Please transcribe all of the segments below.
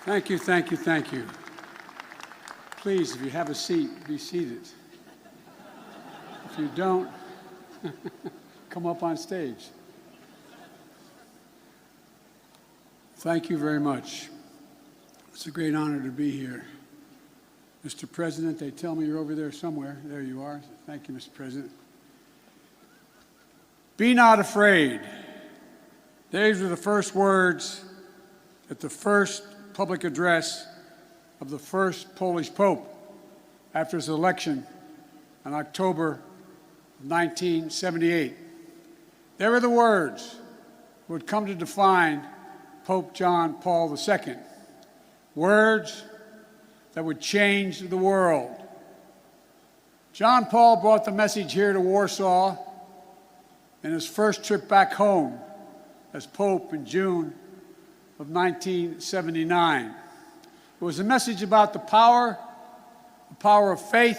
Thank you, thank you, thank you. Please, if you have a seat, be seated. If you don't, come up on stage. Thank you very much. It's a great honor to be here. Mr. President, they tell me you're over there somewhere. There you are. Thank you, Mr. President. Be not afraid. These were the first words at the first public address of the first Polish Pope after his election in October of 1978. They were the words that would come to define Pope John Paul II. Words that would change the world. John Paul brought the message here to Warsaw in his first trip back home as Pope in June of 1979. It was a message about the power of faith,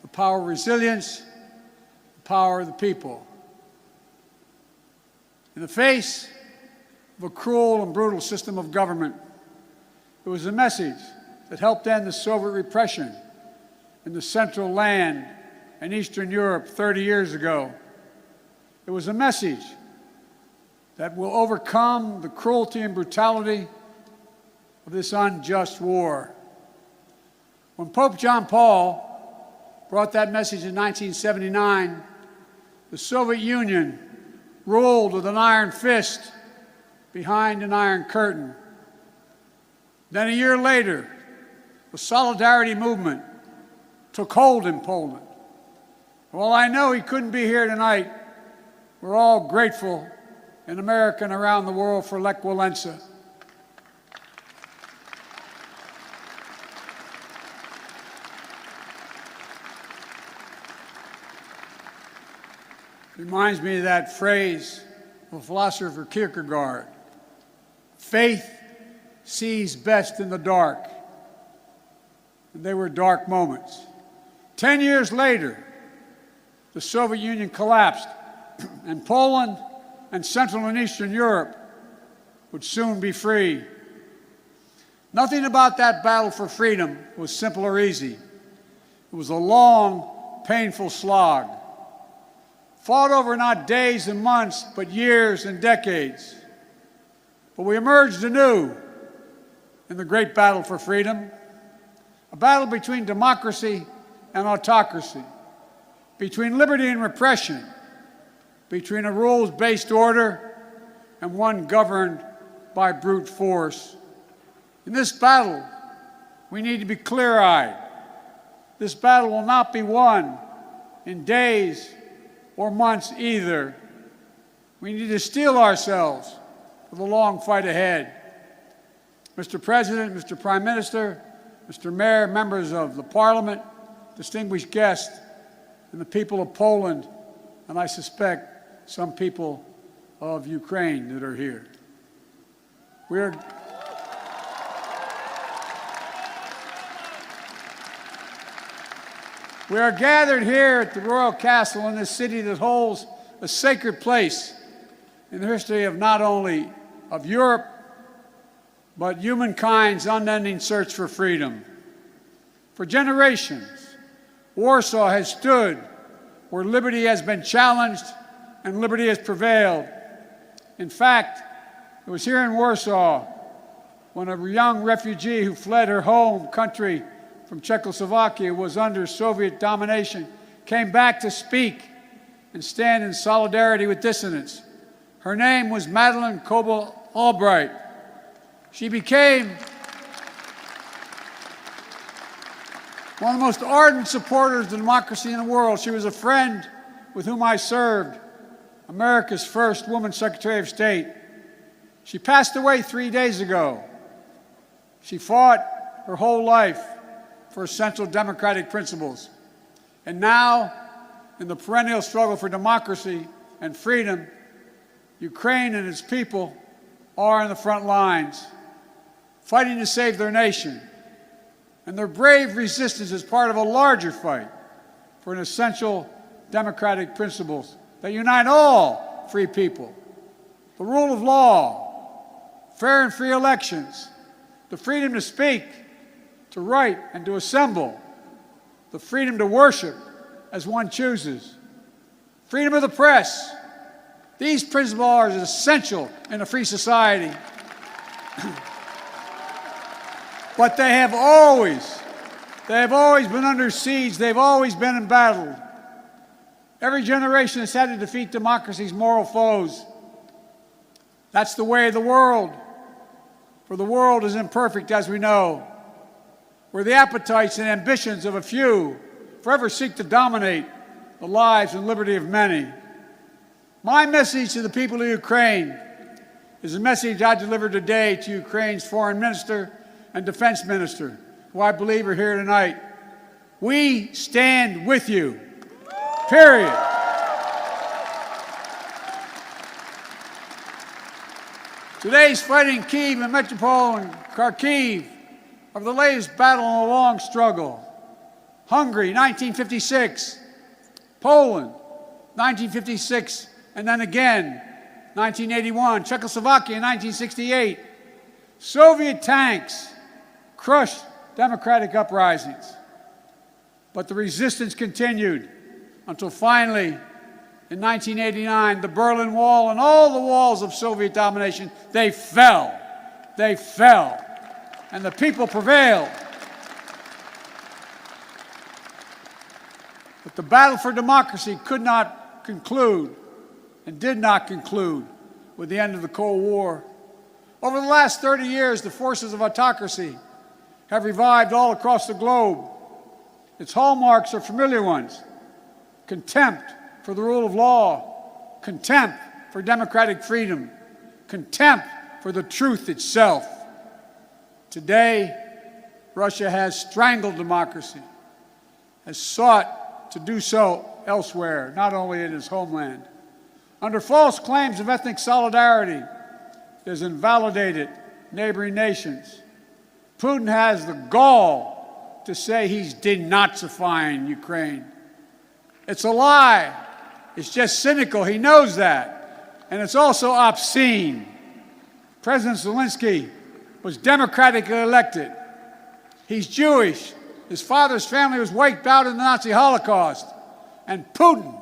the power of resilience, the power of the people. In the face of a cruel and brutal system of government, it was a message that helped end the Soviet repression in the Central Land and Eastern Europe 30 years ago. It was a message that will overcome the cruelty and brutality of this unjust war. When Pope John Paul brought that message in 1979, the Soviet Union ruled with an iron fist behind an iron curtain. Then a year later, the Solidarity movement took hold in Poland. While I know he couldn't be here tonight, we're all grateful in America and around the world for Lech Walesa. Reminds me of that phrase of philosopher Kierkegaard: faith sees best in the dark. And they were dark moments. 10 years later, the Soviet Union collapsed, and Poland and Central and Eastern Europe would soon be free. Nothing about that battle for freedom was simple or easy. It was a long, painful slog, fought over not days and months, but years and decades. But we emerged anew in the great battle for freedom, a battle between democracy and autocracy, between liberty and repression, between a rules-based order and one governed by brute force. In this battle, we need to be clear-eyed. This battle will not be won in days or months either. We need to steel ourselves for the long fight ahead. Mr. President, Mr. Prime Minister, Mr. Mayor, members of the Parliament, distinguished guests, and the people of Poland, and I suspect some people of Ukraine that are here. We are gathered here at the Royal Castle in this city that holds a sacred place in the history of not only of Europe, but humankind's unending search for freedom. For generations, Warsaw has stood where liberty has been challenged and liberty has prevailed. In fact, it was here in Warsaw when a young refugee who fled her home country from Czechoslovakia was under Soviet domination came back to speak and stand in solidarity with dissidents. Her name was Madeleine Albright. She became one of the most ardent supporters of democracy in the world. She was a friend with whom I served, America's first woman Secretary of State. She passed away 3 days ago. She fought her whole life for essential democratic principles. And now, in the perennial struggle for democracy and freedom, Ukraine and its people are in the front lines, fighting to save their nation. And their brave resistance is part of a larger fight for an essential democratic principles that unite all free people. The rule of law, fair and free elections, the freedom to speak, to write, and to assemble, the freedom to worship as one chooses, freedom of the press. These principles are essential in a free society. But they have always been under siege. They've always been embattled. Every generation has had to defeat democracy's moral foes. That's the way of the world. For the world is imperfect, as we know, where the appetites and ambitions of a few forever seek to dominate the lives and liberty of many. My message to the people of Ukraine is a message I delivered today to Ukraine's foreign minister and defense minister, who I believe are here tonight. We stand with you, period. Today's fighting in Kyiv and Mariupol and Kharkiv are the latest battle in a long struggle. Hungary, 1956. Poland, 1956, and then again, 1981. Czechoslovakia, 1968. Soviet tanks crushed democratic uprisings. But the resistance continued until finally, in 1989, the Berlin Wall and all the walls of Soviet domination, they fell. They fell. And the people prevailed. But the battle for democracy could not conclude and did not conclude with the end of the Cold War. Over the last 30 years, the forces of autocracy have revived all across the globe. Its hallmarks are familiar ones: contempt for the rule of law, contempt for democratic freedom, contempt for the truth itself. Today, Russia has strangled democracy, has sought to do so elsewhere, not only in its homeland. Under false claims of ethnic solidarity, it has invalidated neighboring nations. Putin has the gall to say he's de-Nazifying Ukraine. It's a lie. It's just cynical. He knows that. And it's also obscene. President Zelensky was democratically elected. He's Jewish. His father's family was wiped out in the Nazi Holocaust. And Putin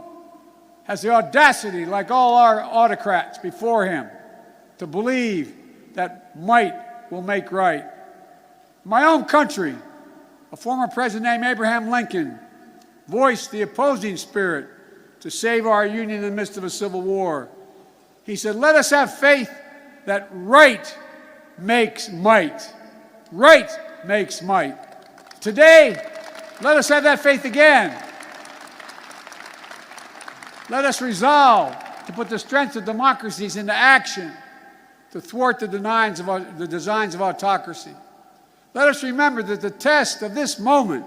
has the audacity, like all our autocrats before him, to believe that might will make right. My own country, a former president named Abraham Lincoln, voiced the opposing spirit to save our union in the midst of a civil war. He said, "Let us have faith that right makes might." Right makes might. Today, let us have that faith again. Let us resolve to put the strength of democracies into action to thwart the designs of autocracy. Let us remember that the test of this moment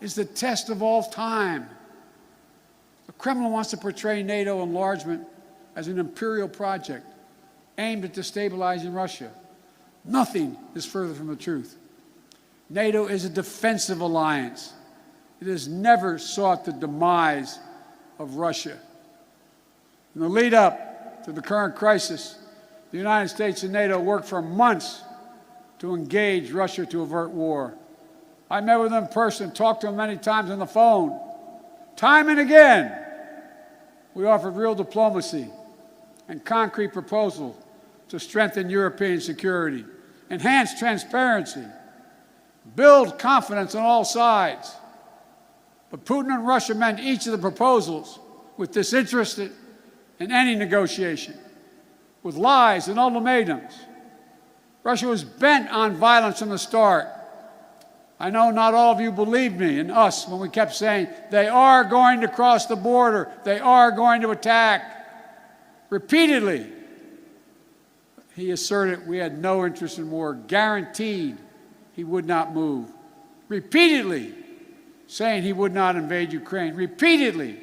is the test of all time. The Kremlin wants to portray NATO enlargement as an imperial project aimed at destabilizing Russia. Nothing is further from the truth. NATO is a defensive alliance. It has never sought the demise of Russia. In the lead up to the current crisis, the United States and NATO worked for months to engage Russia to avert war. I met with them in person, talked to them many times on the phone. Time and again, we offered real diplomacy and concrete proposals to strengthen European security, enhance transparency, build confidence on all sides. But Putin and Russia met each of the proposals with disinterested in any negotiation, with lies and ultimatums. Russia was bent on violence from the start. I know not all of you believed me and us when we kept saying, they are going to cross the border, they are going to attack. Repeatedly, he asserted we had no interest in war, guaranteed he would not move. Repeatedly saying he would not invade Ukraine. Repeatedly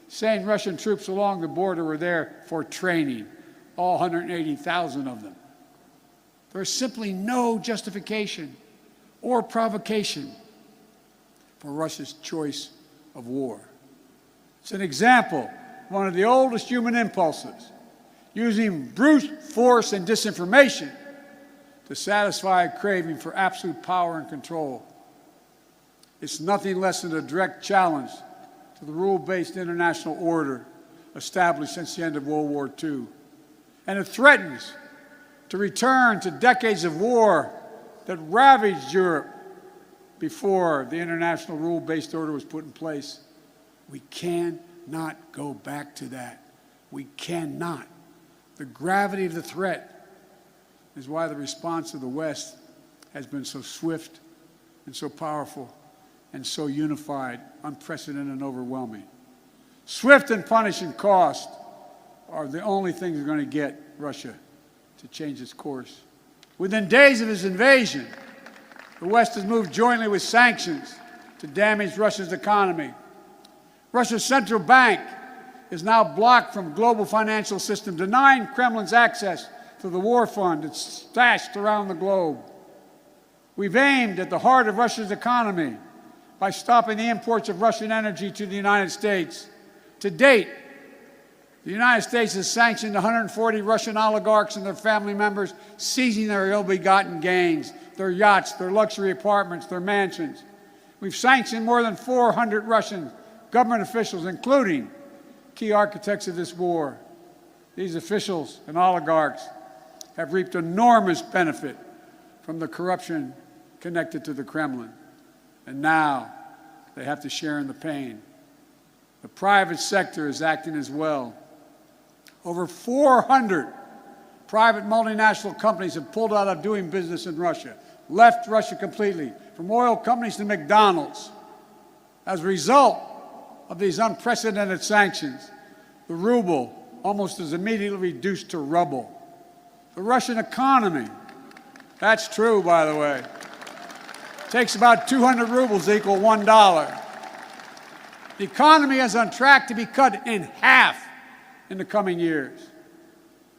saying Russian troops along the border were there for training, all 180,000 of them. There is simply no justification or provocation for Russia's choice of war. It's an example of one of the oldest human impulses, using brute force and disinformation to satisfy a craving for absolute power and control. It's nothing less than a direct challenge to the rule-based international order established since the end of World War II. And it threatens to return to decades of war that ravaged Europe before the international rule-based order was put in place. We cannot go back to that. We cannot. The gravity of the threat is why the response of the West has been so swift and so powerful and so unified, unprecedented and overwhelming. Swift and punishing cost are the only things that are going to get Russia to change its course. Within days of his invasion, the West has moved jointly with sanctions to damage Russia's economy. Russia's central bank is now blocked from the global financial system, denying Kremlin's access to the war fund that's stashed around the globe. We've aimed at the heart of Russia's economy by stopping the imports of Russian energy to the United States. To date, the United States has sanctioned 140 Russian oligarchs and their family members, seizing their ill-begotten gains, their yachts, their luxury apartments, their mansions. We've sanctioned more than 400 Russian government officials, including key architects of this war. These officials and oligarchs have reaped enormous benefit from the corruption connected to the Kremlin. And now they have to share in the pain. The private sector is acting as well. Over 400 private multinational companies have pulled out of doing business in Russia, left Russia completely, from oil companies to McDonald's. As a result of these unprecedented sanctions, the ruble almost is immediately reduced to rubble. The Russian economy, that's true, by the way, takes about 200 rubles to equal $1. The economy is on track to be cut in half in the coming years.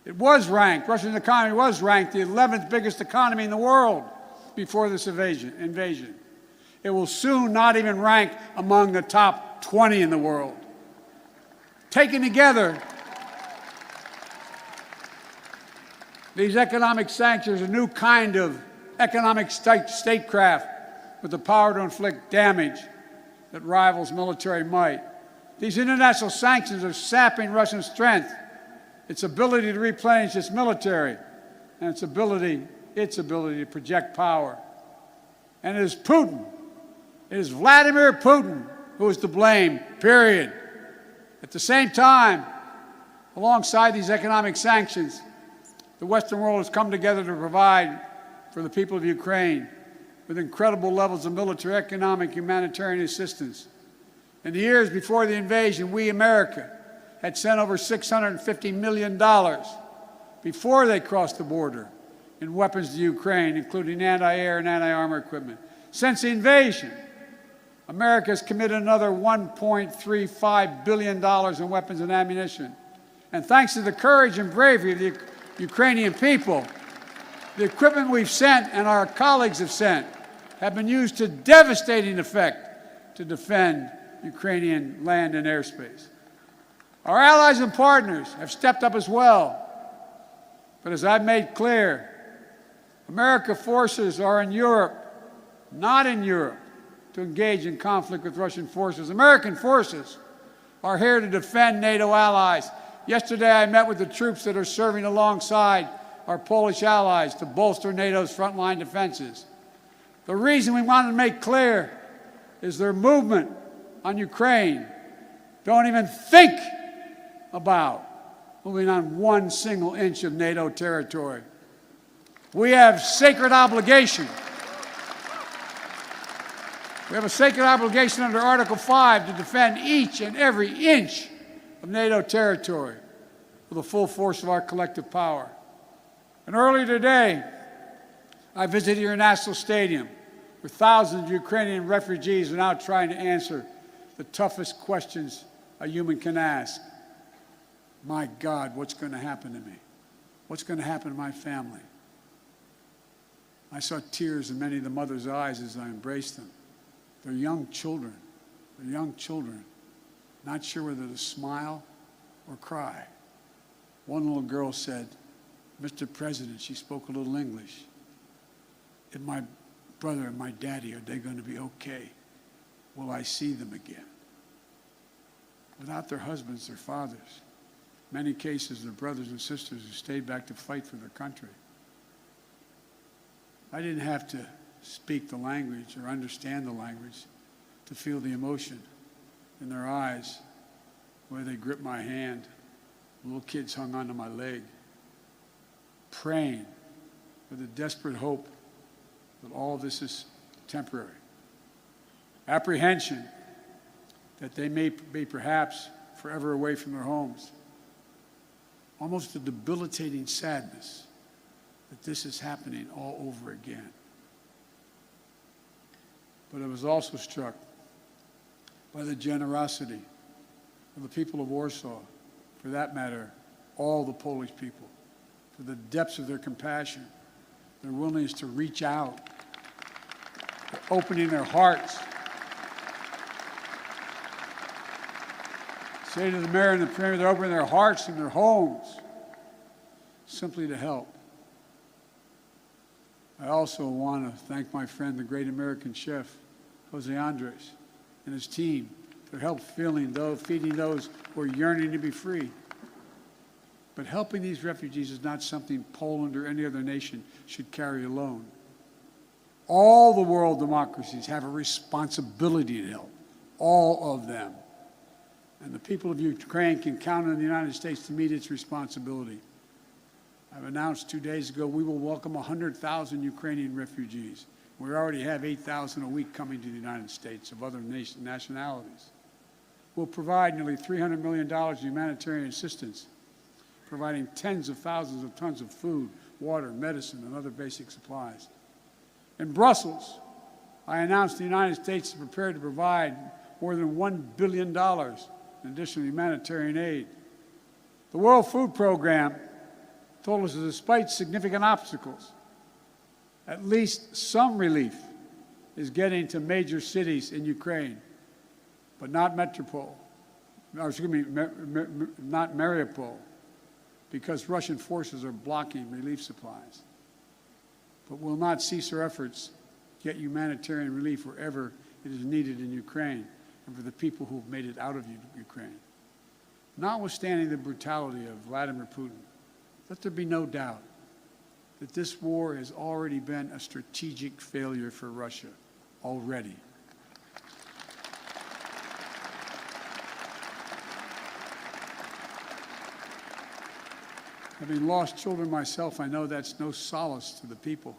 It was ranked, Russia's economy was ranked the 11th biggest economy in the world before this invasion. It will soon not even rank among the top 20 in the world. Taken together, these economic sanctions are a new kind of economic statecraft with the power to inflict damage that rivals military might. These international sanctions are sapping Russian strength, its ability to replenish its military, and its ability to project power. And it is Putin, it is Vladimir Putin who is to blame, period. At the same time, alongside these economic sanctions, the Western world has come together to provide for the people of Ukraine with incredible levels of military, economic, humanitarian assistance. In the years before the invasion, we, America, had sent over $650 million before they crossed the border in weapons to Ukraine, including anti-air and anti-armor equipment. Since the invasion, America has committed another $1.35 billion in weapons and ammunition. And thanks to the courage and bravery of the Ukrainian people, the equipment we've sent and our colleagues have sent have been used to devastating effect to defend Ukrainian land and airspace. Our allies and partners have stepped up as well. But as I've made clear, American forces are in Europe, not in Europe, to engage in conflict with Russian forces. American forces are here to defend NATO allies. Yesterday, I met with the troops that are serving alongside our Polish allies to bolster NATO's frontline defenses. The reason we want to make clear is their movement on Ukraine don't even think about moving on one single inch of NATO territory. We have sacred obligation. We have a sacred obligation under Article 5 to defend each and every inch of NATO territory with the full force of our collective power. And earlier today, I visited your national stadium, where thousands of Ukrainian refugees are now trying to answer the toughest questions a human can ask. My God, what's going to happen to me? What's going to happen to my family? I saw tears in many of the mothers' eyes as I embraced them. They're young children. They're young children, not sure whether to smile or cry. One little girl said, "Mr. President," she spoke a little English, if my brother and my daddy, are they going to be okay? Will I see them again? Without their husbands, their fathers. In many cases, their brothers and sisters who stayed back to fight for their country. I didn't have to speak the language or understand the language to feel the emotion in their eyes, where they gripped my hand. Little kids hung onto my leg, praying with a desperate hope that all of this is temporary. Apprehension that they may be perhaps forever away from their homes. Almost a debilitating sadness that this is happening all over again. But I was also struck by the generosity of the people of Warsaw, for that matter, all the Polish people, for the depths of their compassion, their willingness to reach out, for opening their hearts. Say to the mayor and the premier, they're opening their hearts and their homes simply to help. I also want to thank my friend, the great American chef, Jose Andres, and his team for help feeding those who are yearning to be free. But helping these refugees is not something Poland or any other nation should carry alone. All the world democracies have a responsibility to help, all of them. And the people of Ukraine can count on the United States to meet its responsibility. I've announced 2 days ago we will welcome 100,000 Ukrainian refugees. We already have 8,000 a week coming to the United States of other nationalities. We'll provide nearly $300 million in humanitarian assistance, providing tens of thousands of tons of food, water, medicine, and other basic supplies. In Brussels, I announced the United States is prepared to provide more than $1 billion in additional humanitarian aid. The World Food Program told us that despite significant obstacles, at least some relief is getting to major cities in Ukraine, but not Metropole, not Mariupol, because Russian forces are blocking relief supplies. But will not cease our efforts to get humanitarian relief wherever it is needed in Ukraine and for the people who have made it out of Ukraine. Notwithstanding the brutality of Vladimir Putin, let there be no doubt that this war has already been a strategic failure for Russia, already. Having lost children myself, I know that's no solace to the people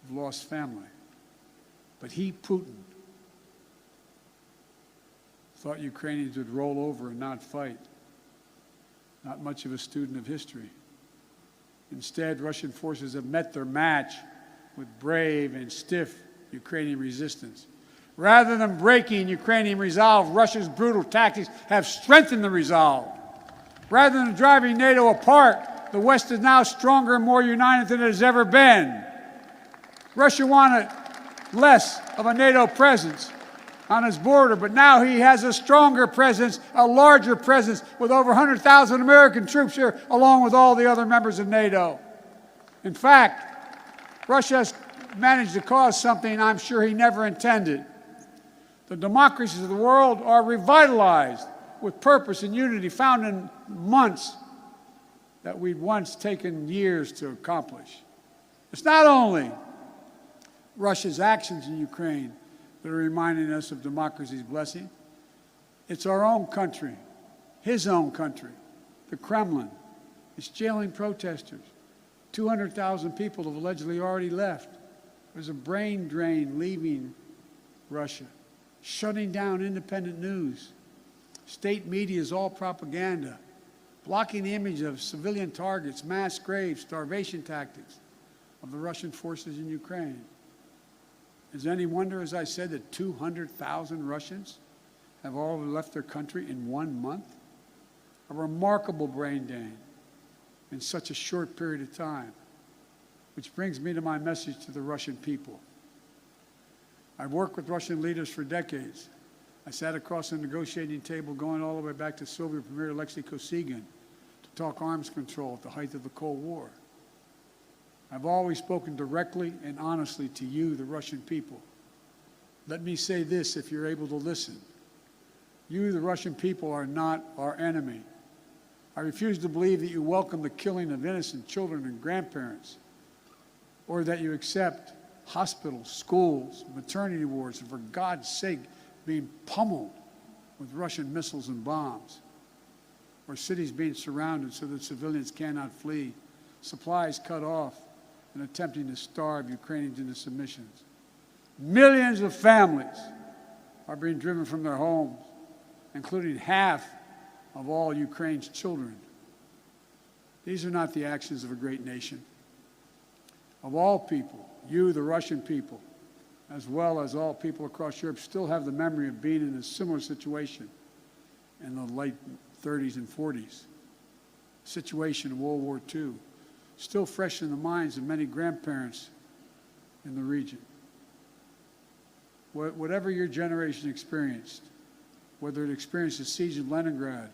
who've lost family. But he, Putin, thought Ukrainians would roll over and not fight. Not much of a student of history. Instead, Russian forces have met their match with brave and stiff Ukrainian resistance. Rather than breaking Ukrainian resolve, Russia's brutal tactics have strengthened the resolve. Rather than driving NATO apart, the West is now stronger and more united than it has ever been. Russia wanted less of a NATO presence on its border, but now he has a stronger presence, a larger presence, with over 100,000 American troops here, along with all the other members of NATO. In fact, Russia has managed to cause something I'm sure he never intended. The democracies of the world are revitalized with purpose and unity found in months that we'd once taken years to accomplish. It's not only Russia's actions in Ukraine that are reminding us of democracy's blessing. It's our own country, his own country, the Kremlin. It's jailing protesters. 200,000 people have allegedly already left. There's a brain drain leaving Russia, shutting down independent news. State media is all propaganda, blocking the image of civilian targets, mass graves, starvation tactics of the Russian forces in Ukraine. Is it any wonder, as I said, that 200,000 Russians have all left their country in 1 month? A remarkable brain drain in such a short period of time. Which brings me to my message to the Russian people. I've worked with Russian leaders for decades. I sat across the negotiating table going all the way back to Soviet Premier Alexei Kosygin to talk arms control at the height of the Cold War. I've always spoken directly and honestly to you, the Russian people. Let me say this if you're able to listen. You, the Russian people, are not our enemy. I refuse to believe that you welcome the killing of innocent children and grandparents, or that you accept hospitals, schools, maternity wards, and for God's sake, being pummeled with Russian missiles and bombs, or cities being surrounded so that civilians cannot flee, supplies cut off, and attempting to starve Ukrainians into submissions. Millions of families are being driven from their homes, including half of all Ukraine's children. These are not the actions of a great nation. Of all people, you, the Russian people, as well as all people across Europe, still have the memory of being in a similar situation in the late 30s and 40s. Situation in World War II, still fresh in the minds of many grandparents in the region. Whatever your generation experienced, whether it experienced the siege of Leningrad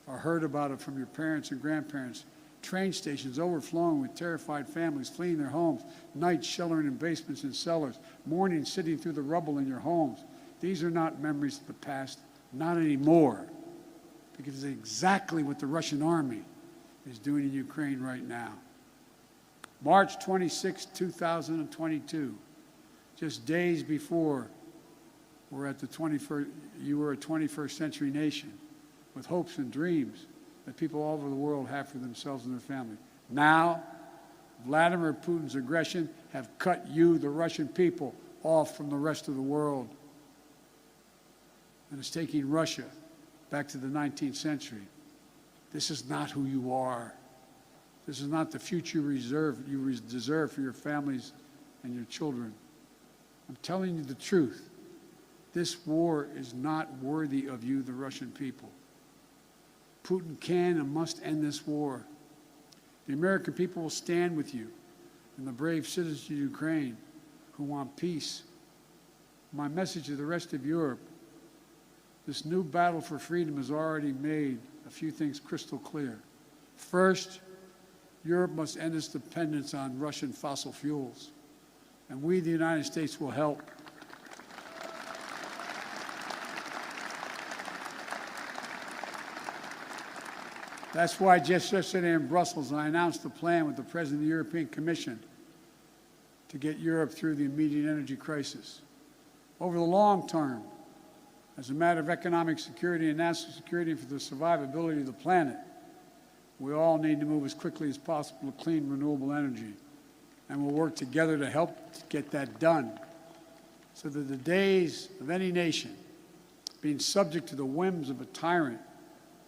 or heard about it from your parents and grandparents, train stations overflowing with terrified families fleeing their homes, nights sheltering in basements and cellars, mornings sitting through the rubble in your homes. These are not memories of the past, not anymore, because it's exactly what the Russian army is doing in Ukraine right now. March 26, 2022, just days before you were a 21st century nation with hopes and dreams that people all over the world have for themselves and their family. Now, Vladimir Putin's aggression have cut you, the Russian people, off from the rest of the world. And it's taking Russia back to the 19th century. This is not who you are. This is not the future you deserve for your families and your children. I'm telling you the truth. This war is not worthy of you, the Russian people. Putin can and must end this war. The American people will stand with you and the brave citizens of Ukraine who want peace. My message to the rest of Europe, this new battle for freedom has already made a few things crystal clear. First, Europe must end its dependence on Russian fossil fuels, and we, the United States, will help. That's why just yesterday in Brussels, I announced a plan with the President of the European Commission to get Europe through the immediate energy crisis. Over the long term, as a matter of economic security and national security for the survivability of the planet, we all need to move as quickly as possible to clean, renewable energy. And we'll work together to help get that done so that the days of any nation being subject to the whims of a tyrant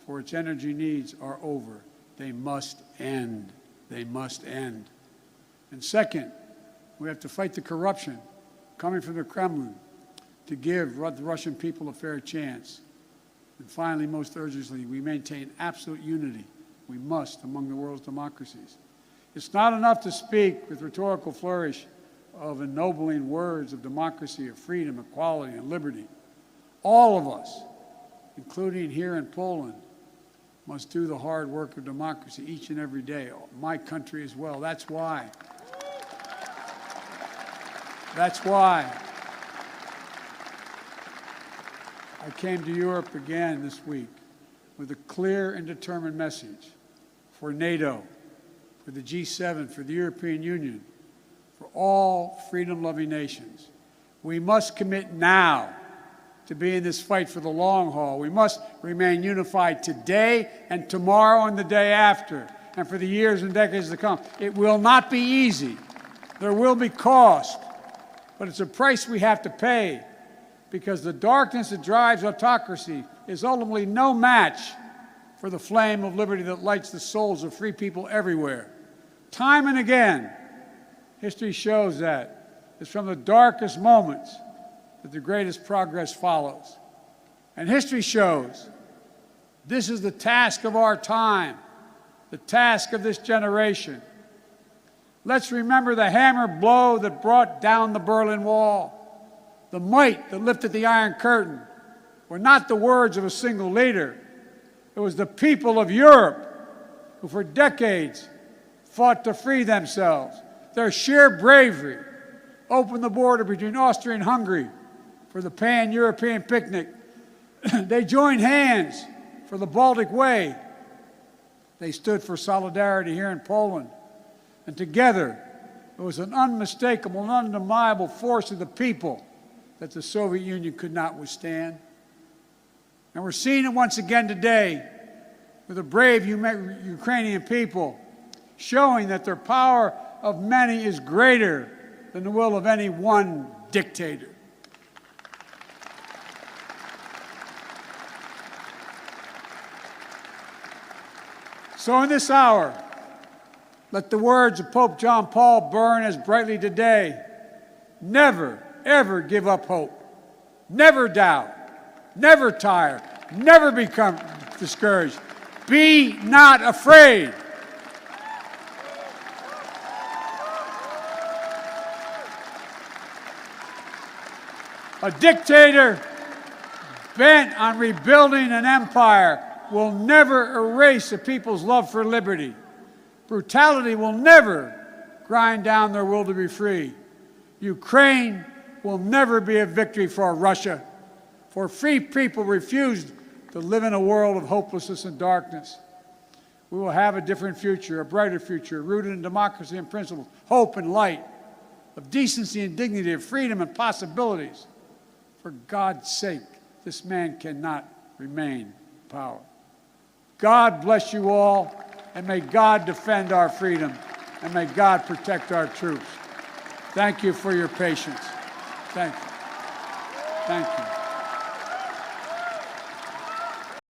for its energy needs are over. They must end. They must end. And second, we have to fight the corruption coming from the Kremlin to give the Russian people a fair chance. And finally, most urgently, we maintain absolute unity. We must among the world's democracies. It's not enough to speak with rhetorical flourish of ennobling words of democracy, of freedom, equality, and liberty. All of us, including here in Poland, must do the hard work of democracy each and every day. My country as well. That's why I came to Europe again this week with a clear and determined message for NATO, for the G7, for the European Union, for all freedom-loving nations. We must commit now to be in this fight for the long haul. We must remain unified today and tomorrow and the day after, and for the years and decades to come. It will not be easy. There will be cost, but it's a price we have to pay, because the darkness that drives autocracy is ultimately no match for the flame of liberty that lights the souls of free people everywhere. Time and again, history shows that it's from the darkest moments that the greatest progress follows. And history shows this is the task of our time, the task of this generation. Let's remember the hammer blow that brought down the Berlin Wall. The might that lifted the Iron Curtain were not the words of a single leader. It was the people of Europe who for decades fought to free themselves. Their sheer bravery opened the border between Austria and Hungary for the pan-European picnic. They joined hands for the Baltic Way. They stood for solidarity here in Poland. And together, it was an unmistakable and undeniable force of the people that the Soviet Union could not withstand. And we're seeing it once again today with the brave Ukrainian people showing that their power of many is greater than the will of any one dictator. So in this hour, let the words of Pope John Paul burn as brightly today. Never, ever give up hope. Never doubt. Never tire. Never become discouraged. Be not afraid. A dictator bent on rebuilding an empire will never erase a people's love for liberty. Brutality will never grind down their will to be free. Ukraine will never be a victory for Russia, for free people refused to live in a world of hopelessness and darkness. We will have a different future, a brighter future, rooted in democracy and principles, hope and light, of decency and dignity, of freedom and possibilities. For God's sake, this man cannot remain in power. God bless you all, and may God defend our freedom, and may God protect our troops. Thank you for your patience. Thank you. Thank you.